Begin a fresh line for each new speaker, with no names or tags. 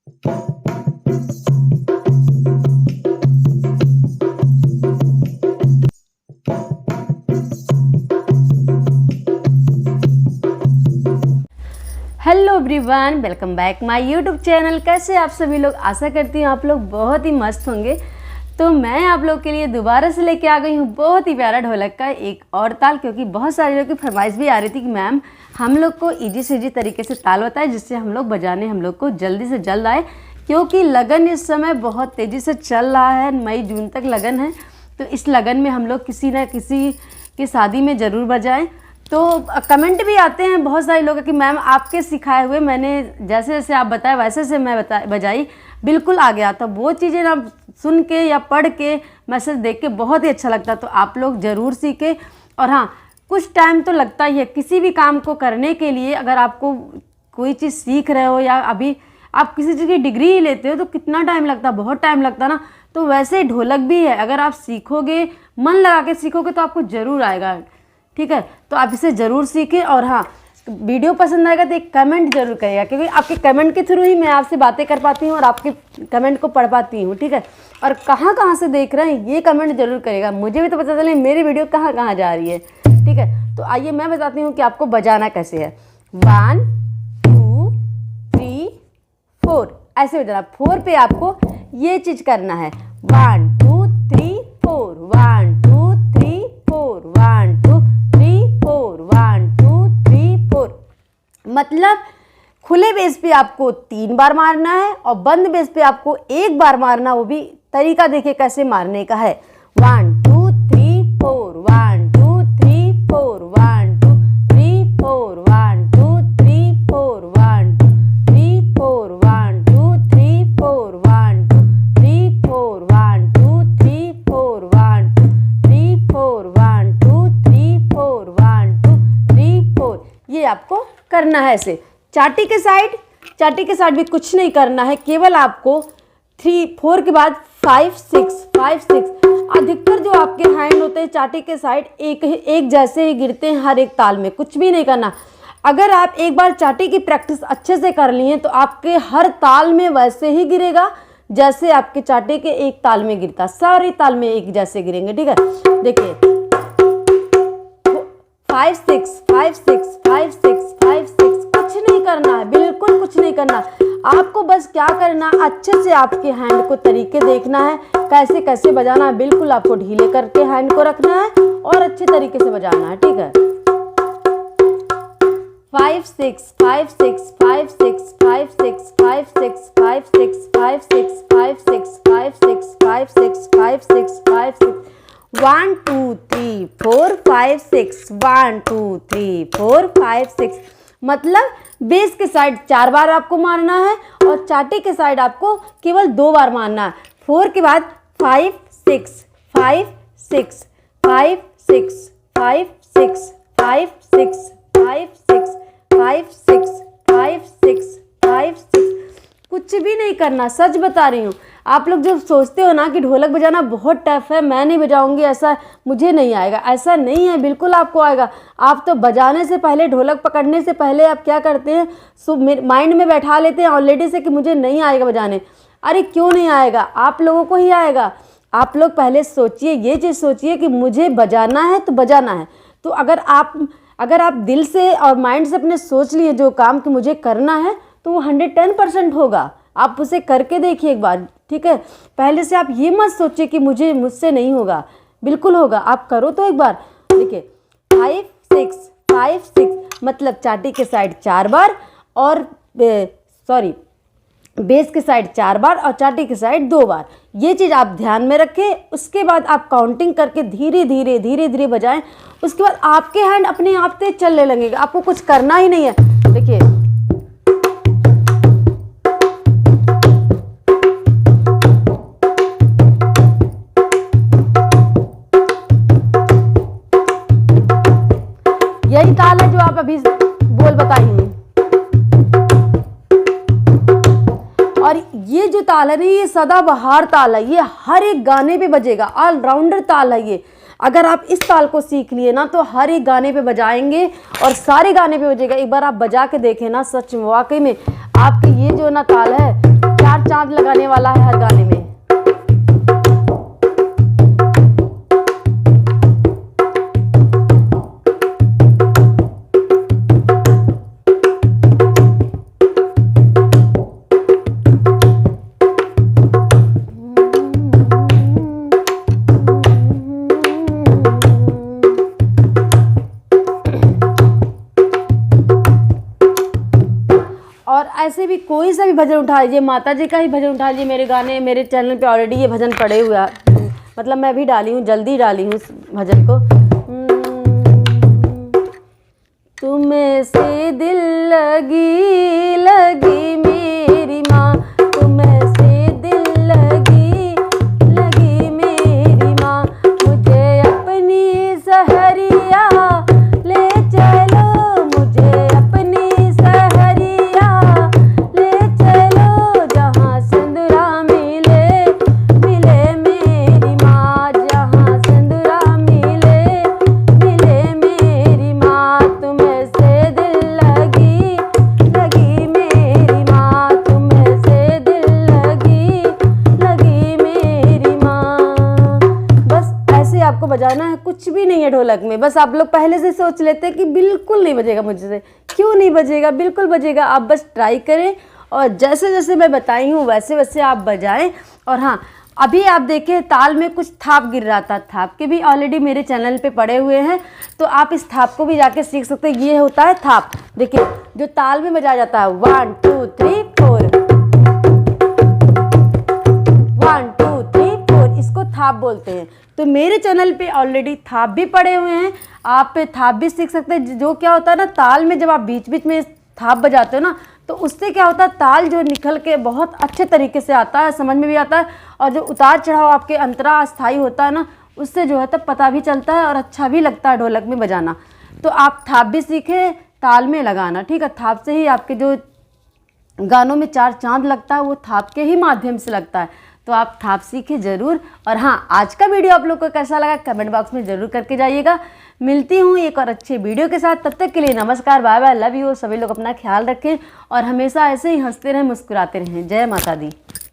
Hello everyone, welcome back my YouTube channel. कैसे आप सभी लोग? आशा करती हूँ आप लोग बहुत ही मस्त होंगे। तो मैं आप लोग के लिए दोबारा से लेके आ गई हूँ बहुत ही प्यारा ढोलक का एक और ताल, क्योंकि बहुत सारे लोग की फरमाइश भी आ रही थी कि मैम हम लोग को ईजी से ईजी तरीके से ताल बताए जिससे हम लोग बजाने हम लोग को जल्दी से जल्द आए, क्योंकि लगन इस समय बहुत तेज़ी से चल रहा है। मई जून तक लगन है, तो इस लगन में हम लोग किसी न किसी की शादी में ज़रूर बजाएं। तो कमेंट भी आते हैं बहुत सारे लोगों कि मैम आपके सिखाए हुए मैंने जैसे जैसे आप बताए वैसे से मैं बजाई, बिल्कुल आ गया। तो वो चीज़ें ना सुन के या पढ़ के मैसेज देख के बहुत ही अच्छा लगता। तो आप लोग ज़रूर सीखें। और हाँ, कुछ टाइम तो लगता ही है किसी भी काम को करने के लिए। अगर आपको कोई चीज़ सीख रहे हो या अभी आप किसी चीज़ की डिग्री ही लेते हो तो कितना टाइम लगता है, बहुत टाइम लगता ना। तो वैसे ढोलक भी है, अगर आप सीखोगे, मन लगा के सीखोगे तो आपको ज़रूर आएगा। ठीक है, तो आप इसे ज़रूर सीखें। और हाँ, वीडियो पसंद आएगा तो एक कमेंट जरूर करिएगा, क्योंकि आपके कमेंट के थ्रू ही मैं आपसे बातें कर पाती हूँ और आपके कमेंट को पढ़ पाती हूँ। ठीक है, और कहाँ कहाँ से देख रहे हैं ये कमेंट जरूर करिएगा, मुझे भी तो पता चले मेरी वीडियो कहाँ कहाँ जा रही है। ठीक है, तो आइए मैं बताती हूँ कि आपको बजाना कैसे है। 1 2 3 4 ऐसे बजाना। 4 पे आपको ये चीज़ करना है। 1 2 3 4 1 2 3 4 1 2 3 4 1 2 3 4। मतलब खुले बेस पे आपको 3 बार मारना है और बंद बेस पे आपको 1 बार मारना। वो भी तरीका देखिए कैसे मारने का है। 1 2 3 4 1 2 3 4 1 2 3 4 1 2 3 4 1 2 3 4 1 2 3 4 1 2 3 4 1 2 3 4 1 2 3 4 1 2 3 4 1 2 3 4। ये आपको करना है ऐसे। चाटी के साइड भी कुछ नहीं करना है, केवल आपको 3 4 के बाद 5 6 5 6। अधिकतर जो आपके हैंड होते हैं चाटी के साइड एक जैसे ही गिरते हैं हर एक ताल में, कुछ भी नहीं करना। अगर आप एक बार चाटी की प्रैक्टिस अच्छे से कर लिए तो आपके हर ताल में वैसे ही गिरेगा जैसे आपके चाटी के एक ताल में गिरता। सारी ताल में एक जैसे गिरेंगे। ठीक है, देखिए 5 6 5 6 5 6 5 6। कुछ नहीं करना है, बिल्कुल कुछ नहीं करना। आपको बस क्या करना, अच्छे से आपके हैंड को तरीके देखना है कैसे कैसे बजाना है। बिल्कुल आपको ढीले करके हैंड को रखना है और अच्छे तरीके से बजाना है। ठीक है, 5 6 5 6 5 6 5 6 5 6 5 6 5 6 5 6 5 6 5 6 5 6 5 6 1 2 3 4 5 6 1 2 3 4 5 6। मतलब बेस के साइड 4 बार आपको मारना है और चाटी के साइड आपको केवल 2 बार मारना है। 4 के बाद 5 6 5 6 5 6 5 6 5 6 5 6 5 6 5 6 5 6। कुछ भी नहीं करना, सच बता रही हूँ। आप लोग जो सोचते हो ना कि ढोलक बजाना बहुत टफ है, मैं नहीं बजाऊंगी, ऐसा मुझे नहीं आएगा, ऐसा नहीं है, बिल्कुल आपको आएगा। आप तो बजाने से पहले, ढोलक पकड़ने से पहले आप क्या करते हैं, माइंड में बैठा लेते हैं ऑलरेडी से कि मुझे नहीं आएगा बजाने। अरे क्यों नहीं आएगा, आप लोगों को ही आएगा। आप लोग पहले सोचिए, ये चीज़ सोचिए कि मुझे बजाना है तो बजाना है। तो अगर आप दिल से और माइंड से अपने सोच लिए जो काम कि मुझे करना है तो वो 110% होगा। आप उसे करके देखिए एक बार। ठीक है, पहले से आप ये मत सोचिए कि मुझसे नहीं होगा, बिल्कुल होगा। आप करो तो एक बार। देखिए 5 6 5 6 मतलब चाटी के साइड 4 बार और बेस के साइड 4 बार और चाटी के साइड 2 बार। ये चीज़ आप ध्यान में रखें। उसके बाद आप काउंटिंग करके धीरे धीरे बजाएं। उसके बाद आपके हैंड अपने आप से चलने लगेंगे, आपको कुछ करना ही नहीं है। देखिए यही ताल है जो आप अभी बोल बताइए। और ये जो ताल है ना, ये सदाबहार ताल है, ये हर एक गाने पे बजेगा, ऑलराउंडर ताल है ये। अगर आप इस ताल को सीख लिए ना तो हर एक गाने पे बजाएंगे और सारे गाने पे बजेगा। एक बार आप बजा के देखें ना, सच में वाकई में आपकी ये जो ना ताल है ताक आने वाला है हर गाने में। और ऐसे भी कोई सा भी भजन उठा लीजिए, माता जी का ही भजन उठा लीजिए। मेरे गाने मेरे चैनल पे ऑलरेडी ये भजन पड़े हुए हैं, मतलब मैं भी डाली हूँ, जल्दी डाली हूँ इस भजन को। तुम्हें से दिल लगी लगी मेरी माँ, तुम्हें से दिल लगी लगी मेरी माँ, मुझे अपनी सहरिया ले चलो, मुझे अपनी सहरिया ले चलो, जहाँ सिंदूरा मिले मिले मेरी माँ, जहाँ सिंदूरा मिले मिले मेरी माँ, तुम्हें से दिल लगी लगी मेरी माँ, तुम्हें से दिल लगी लगी मेरी माँ। बस ऐसे आपको बजाना है, कुछ भी नहीं है ढोलक में। बस आप लोग पहले से सोच लेते हैं कि बिल्कुल नहीं बजेगा मुझसे, क्यों नहीं बजेगा, बिल्कुल बजेगा। आप बस ट्राई करें और जैसे जैसे मैं बताई हूँ वैसे वैसे आप बजाएं। और हाँ, अभी आप देखें ताल में कुछ थाप गिर रहा था, थाप के भी ऑलरेडी मेरे चैनल पे पड़े हुए हैं, तो आप इस थाप को भी जाके सीख सकते हैं। ये होता है थाप, देखिए जो ताल में बजाया जाता है 1 2 3 4, 1 2 3 4, इसको थाप बोलते हैं। तो मेरे चैनल पे ऑलरेडी थाप भी पड़े हुए हैं, आप थाप भी सीख सकते हैं। जो क्या होता है ना, ताल में जब आप बीच बीच में थाप बजाते हो ना, तो उससे क्या होता है, ताल जो निकल के बहुत अच्छे तरीके से आता है, समझ में भी आता है। और जो उतार चढ़ाव आपके अंतरा अस्थाई होता है ना, उससे जो है तब पता भी चलता है और अच्छा भी लगता है ढोलक में बजाना। तो आप थाप भी सीखें, ताल में लगाना, ठीक है। थाप से ही आपके जो गानों में चार चांद लगता है वो थाप के ही माध्यम से लगता है। तो आप थाप सीखें ज़रूर। और हाँ, आज का वीडियो आप लोग को कैसा लगा कमेंट बॉक्स में ज़रूर करके जाइएगा। मिलती हूँ एक और अच्छे वीडियो के साथ, तब तक के लिए नमस्कार, बाय बाय, लव यू। सभी लोग अपना ख्याल रखें और हमेशा ऐसे ही हंसते रहें, मुस्कुराते रहें। जय माता दी।